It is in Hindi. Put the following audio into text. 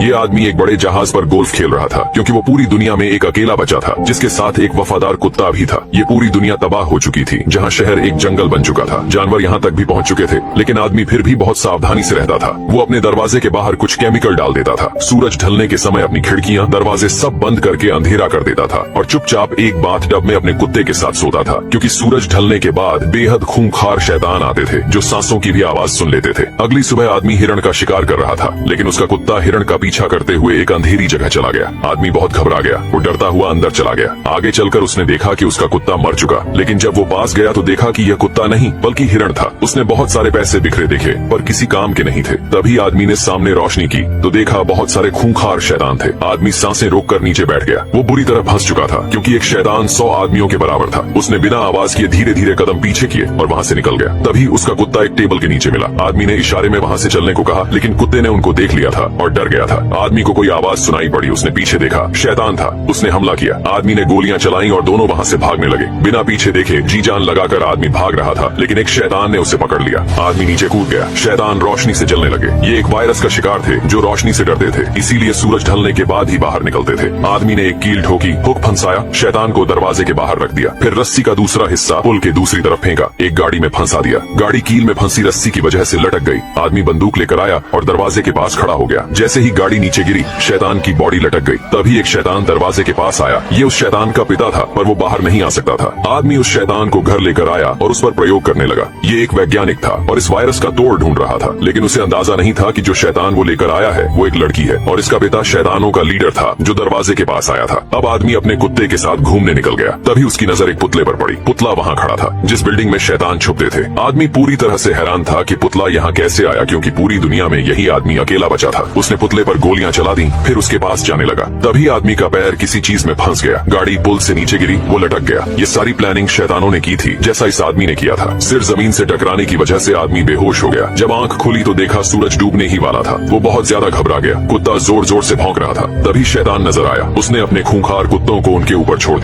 ये आदमी एक बड़े जहाज पर गोल्फ खेल रहा था, क्योंकि वो पूरी दुनिया में एक अकेला बचा था जिसके साथ एक वफादार कुत्ता भी था। ये पूरी दुनिया तबाह हो चुकी थी, जहाँ शहर एक जंगल बन चुका था। जानवर यहाँ तक भी पहुँच चुके थे, लेकिन आदमी फिर भी बहुत सावधानी से रहता था। वो अपने दरवाजे के बाहर कुछ केमिकल डाल देता था। सूरज ढलने के समय अपनी खिड़कियाँ, दरवाजे सब बंद करके अंधेरा कर देता था और चुपचाप एक बाथटब में अपने कुत्ते के साथ सोता था, क्योंकि सूरज ढलने के बाद बेहद खूंखार शैतान आते थे जो सांसों की भी आवाज सुन लेते थे। अगली सुबह आदमी हिरण का शिकार कर रहा था, लेकिन उसका कुत्ता हिरण का पीछा करते हुए एक अंधेरी जगह चला गया। आदमी बहुत घबरा गया। वो डरता हुआ अंदर चला गया। आगे चलकर उसने देखा कि उसका कुत्ता मर चुका, लेकिन जब वो पास गया तो देखा कि यह कुत्ता नहीं बल्कि हिरण था। उसने बहुत सारे पैसे बिखरे देखे पर किसी काम के नहीं थे। तभी आदमी ने सामने रोशनी की तो देखा बहुत सारे खूंखार शैतान थे। आदमी सांसें रोककर नीचे बैठ गया। वो बुरी तरह फंस चुका था, क्योंकि एक शैतान 100 आदमियों के बराबर था। उसने बिना आवाज किए धीरे धीरे कदम पीछे किए और वहाँ से निकल गया। तभी उसका कुत्ता एक टेबल के नीचे मिला। आदमी ने इशारे में वहाँ से चलने को कहा, लेकिन कुत्ते ने उनको देख लिया था और डर गया था। आदमी को कोई आवाज सुनाई पड़ी। उसने पीछे देखा, शैतान था। उसने हमला किया। आदमी ने गोलियां चलाई और दोनों वहाँ से भागने लगे। बिना पीछे देखे जी जान लगाकर आदमी भाग रहा था, लेकिन एक शैतान ने उसे पकड़ लिया। आदमी नीचे कूद गया। शैतान रोशनी से जलने लगे। ये एक वायरस का शिकार थे जो रोशनी से डरते थे, इसीलिए सूरज ढलने के बाद ही बाहर निकलते थे। आदमी ने एक कील ठोकी, हुक फंसाया, शैतान को दरवाजे के बाहर रख दिया। फिर रस्सी का दूसरा हिस्सा पुल के दूसरी तरफ फेंका, एक गाड़ी में फंसा दिया। गाड़ी कील में फंसी रस्सी की वजह से लटक गई। आदमी बंदूक लेकर आया और दरवाजे के पास खड़ा हो गया। जैसे ही गाड़ी नीचे गिरी, शैतान की बॉडी लटक गई। तभी एक शैतान दरवाजे के पास आया। ये उस शैतान का पिता था, पर वो बाहर नहीं आ सकता था। आदमी उस शैतान को घर लेकर आया और उस पर प्रयोग करने लगा। ये एक वैज्ञानिक था और इस वायरस का तोड़ ढूंढ रहा था, लेकिन उसे अंदाजा नहीं था कि जो शैतान वो लेकर आया है वो एक लड़की है और इसका पिता शैतानों का लीडर था जो दरवाजे के पास आया था। अब आदमी अपने कुत्ते के साथ घूमने निकल गया। तभी उसकी नजर एक पुतले पर पड़ी। पुतला वहाँ खड़ा था जिस बिल्डिंग में शैतान छुपते थे। आदमी पूरी तरह से हैरान था कि पुतला यहाँ कैसे आया, क्योंकि पूरी दुनिया में यही आदमी अकेला बचा था। उसने पुतले पर गोलियां चला दी, फिर उसके पास जाने लगा। तभी आदमी का पैर किसी चीज में फंस गया। गाड़ी पुल से नीचे गिरी, वो लटक गया। ये सारी प्लानिंग शैतानों ने की थी, जैसा इस आदमी ने किया था। सिर जमीन से टकराने की वजह से आदमी बेहोश हो गया। जब आंख खुली तो देखा सूरज डूबने ही वाला था। वो बहुत ज्यादा घबरा गया। कुत्ता जोर जोर से भौंक रहा था। तभी शैतान नजर आया। उसने अपने खूंखार कुत्तों को उनके ऊपर छोड़ दिया।